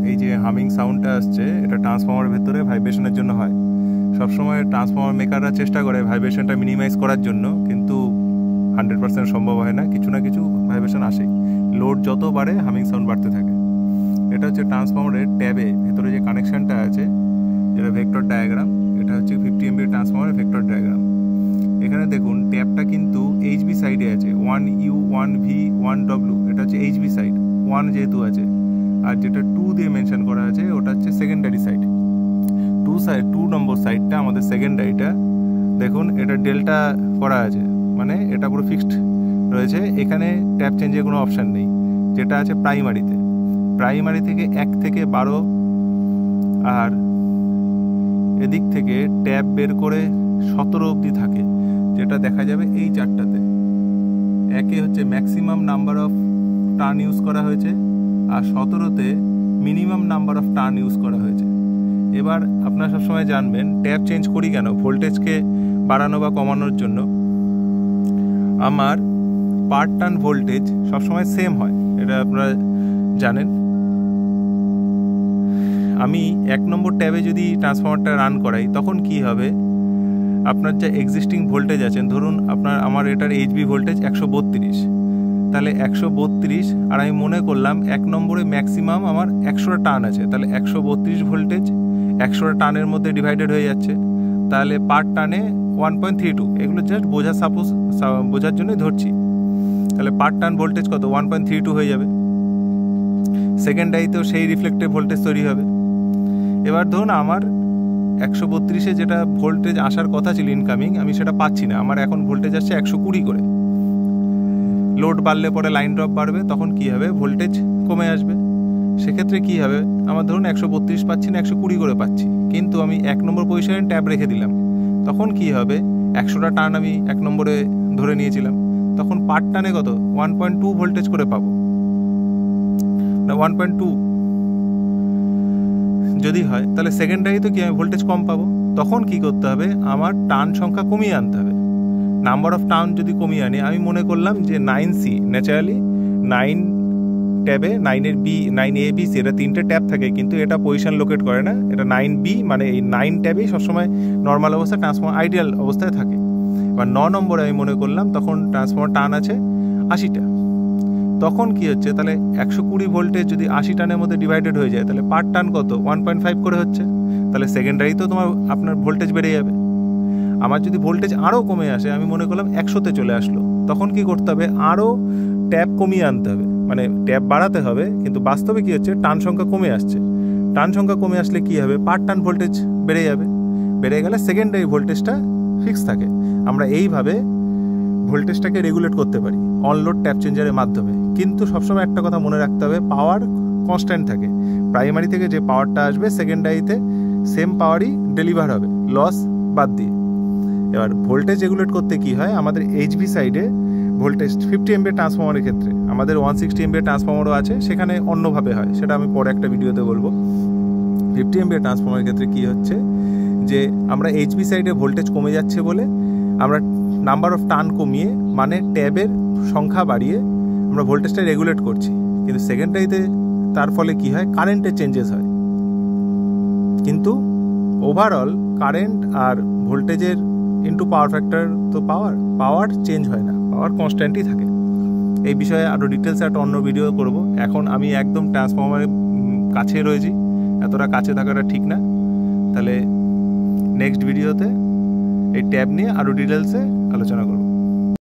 এই যে হামিং সাউন্ডটা আসছে, এটা ট্রান্সফর্মারের ভেতরে ভাইব্রেশনের জন্য হয়। সবসময় ট্রান্সফর্মার মেকাররা চেষ্টা করে ভাইব্রেশনটা মিনিমাইজ করার জন্য, কিন্তু 100% সম্ভব হয় না, কিছু না কিছু ভাইব্রেশন আসে। লোড যত বাড়ে হামিং সাউন্ড বাড়তে থাকে। এটা হচ্ছে ট্রান্সফর্মারের ট্যাবে ভেতরে যে কানেকশানটা আছে, যেটা ভেক্টর ডায়াগ্রাম, এটা হচ্ছে 50 MB ট্রান্সফর্মারের ভেক্টর ডায়াগ্রাম। এখানে দেখুন ট্যাবটা কিন্তু এইচবি সাইডে আছে, 1U 1V 1W, এটা হচ্ছে এইচবি সাইড, 1 যেহেতু আছে। আর যেটা 2 দিয়ে মেনশন করা আছে ওটা হচ্ছে সেকেন্ডারি সাইড। 2 নম্বর সাইডটা আমাদের সেকেন্ডারিটা, দেখুন এটা ডেল্টা করা আছে, মানে এটা পুরো ফিক্সড রয়েছে। এখানে ট্যাপ চেঞ্জের কোনো অপশান নেই, যেটা আছে প্রাইমারিতে। প্রাইমারি থেকে 1 থেকে 12, আর এদিক থেকে ট্যাব বের করে 17 অবধি থাকে, যেটা দেখা যাবে এই চারটাতে। একে হচ্ছে maximum number of turn use করা হয়েছে, আর 17তে minimum number of turn use করা হয়েছে। এবার আপনারা সবসময় জানবেন ট্যাব চেঞ্জ করি কেন, ভোল্টেজকে বাড়ানো বা কমানোর জন্য। আমার পার টার্ন ভোল্টেজ সবসময় সেম হয়, এটা আপনারা জানেন। আমি 1 নম্বর ট্যাবে যদি ট্রান্সফর্মারটা রান করাই, তখন কি হবে, আপনার যা এক্সিস্টিং ভোল্টেজ আছে, ধরুন আমার এটার এইচবি ভোল্টেজ 132, তাহলে 132, আর আমি মনে করলাম 1 নম্বরে ম্যাক্সিমাম আমার 100টা টার্ন আছে, তাহলে 132 ভোল্টেজ 100টা টার্নের মধ্যে ডিভাইডেড হয়ে যাচ্ছে, তাহলে পার টার্নে 1.32। এগুলো জাস্ট বোঝার জন্যই ধরছি। তাহলে পার টার্ন ভোল্টেজ কত, 1.32 হয়ে যাবে। সেকেন্ডারিতেও সেই রিফ্লেক্টিভ ভোল্টেজ তৈরি হবে। এবার ধরুন আমার 132-এ যেটা ভোল্টেজ আসার কথা ছিল ইনকামিং, আমি সেটা পাচ্ছি না, আমার এখন ভোল্টেজ আসছে 120 করে। লোড বাড়লে পরে লাইন ড্রপ বাড়বে, তখন কি হবে, ভোল্টেজ কমে আসবে। সেক্ষেত্রে কি হবে, আমার ধরুন 132 পাচ্ছি না, 120 করে পাচ্ছি, কিন্তু আমি 1 নম্বর পজিশনে ট্যাব রেখে দিলাম। তখন কি হবে, 100টা টার্ন আমি 1 নম্বরে ধরে নিয়েছিলাম, তখন পার টার্নে কত, 1.2 ভোল্টেজ করে পাবো না, 1.2 যদি হয়, তাহলে সেকেন্ডারি তো কি আমি ভোল্টেজ কম পাবো। তখন কি করতে হবে, আমার টার্ন সংখ্যা কমিয়ে আনতে হবে। নাম্বার অফ টার্ন যদি কমিয়ে আনি, আমি মনে করলাম যে 9C, ন্যাচারালি 9 ট্যাবে 9A B C, এটা 3টে ট্যাব থাকে, কিন্তু এটা পজিশন লোকেট করে না, এটা 9B, মানে এই 9 ট্যাবেই সবসময় নর্মাল অবস্থা ট্রান্সফর্মার আইডিয়াল অবস্থায় থাকে। এবার 9 নম্বরে আমি মনে করলাম তখন ট্রান্সফর্মার টার্ন আছে 80টা। তখন কি হচ্ছে, তাহলে 120 ভোল্টেজ যদি 80 টার্নের মধ্যে ডিভাইডেড হয়ে যায়, তাহলে পার টার্ন কত, 1.5 করে হচ্ছে। তাহলে সেকেন্ডারি তো আপনার ভোল্টেজ বেড়ে যাবে। আমার যদি ভোল্টেজ আরও কমে আসে, আমি মনে করলাম 100তে চলে আসলো, তখন কি করতে হবে, আরও ট্যাব কমিয়ে আনতে হবে, মানে ট্যাব বাড়াতে হবে। কিন্তু বাস্তবে কি হচ্ছে, টার্ন সংখ্যা কমে আসছে। টার্ন সংখ্যা কমে আসলে কি হবে, পার টার্ন ভোল্টেজ বেড়ে যাবে। বেড়ে গেলে সেকেন্ডারি ভোল্টেজটা ফিক্স থাকে। আমরা এইভাবে ভোল্টেজটাকে রেগুলেট করতে পারি অনলোড ট্যাপ চেঞ্জারের মাধ্যমে। কিন্তু সবসময় একটা কথা মনে রাখতে হবে, পাওয়ার কনস্ট্যান্ট থাকে। প্রাইমারি থেকে যে পাওয়ারটা আসবে, সেকেন্ডারিতে সেম পাওয়ারই ডেলিভার হবে, লস বাদ দিয়ে। এবার ভোল্টেজ রেগুলেট করতে কি হয়, আমাদের এইচবি সাইডে ভোল্টেজ 50 MB ট্রান্সফর্মারের ক্ষেত্রে, আমাদের 160 MB ট্রান্সফর্মারও আছে, সেখানে অন্যভাবে হয়, সেটা আমি পরে একটা ভিডিওতে বলবো। 50 MB ট্রান্সফর্মারের ক্ষেত্রে কি হচ্ছে, যে আমরা এইচবি সাইডে ভোল্টেজ কমে যাচ্ছে বলে আমরা নাম্বার অফ টার্ন কমিয়ে, মানে ট্যাবের সংখ্যা বাড়িয়ে আমরা ভোল্টেজটা রেগুলেট করছি। কিন্তু সেকেন্ডারিতে তার ফলে কি হয়, কারেন্টের চেঞ্জেস হয়, কিন্তু ওভারঅল কারেন্ট আর ভোল্টেজের ইন্টু পাওয়ার ফ্যাক্টর, তো পাওয়ার চেঞ্জ হয় না, পাওয়ার কনস্ট্যান্টই থাকে। এই বিষয়ে আরও ডিটেলসে একটা অন্য ভিডিও করব। এখন আমি একদম ট্রান্সফর্মারের কাছে রয়েছি, এতটা কাছে থাকাটা ঠিক না। তাহলে নেক্সট ভিডিওতে এই ট্যাব নিয়ে আরও ডিটেলসে আলোচনা করব।